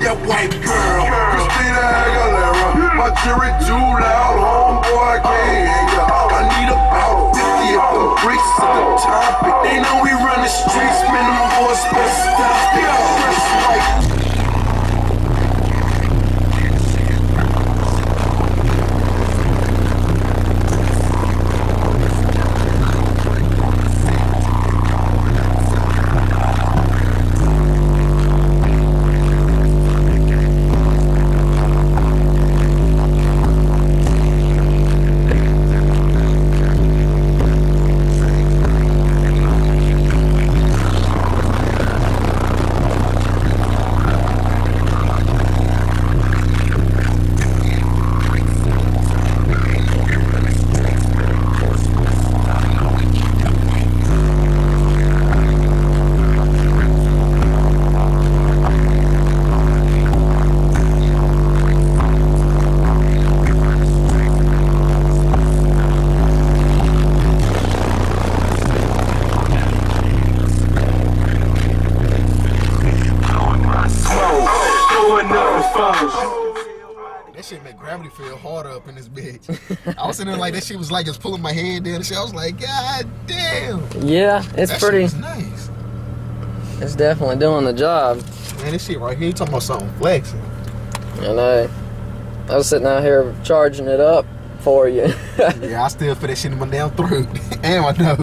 that white girl. Christina Aguilera, my jury too loud, homeboy, I can't hear ya. I need about 50 of them bricks at the topic. They know we run the streets, man, them boys best stop it. Fresh like that shit make gravity feel harder up in this bitch. I was sitting there like that shit was like just pulling my head down and shit. I was like, God damn. Yeah, it's that pretty. Shit was nice. It's definitely doing the job. Man, this shit right here, you talking about something flexing. And I was sitting out here charging it up for you. Yeah, I still feel that shit in my damn throat and my nose.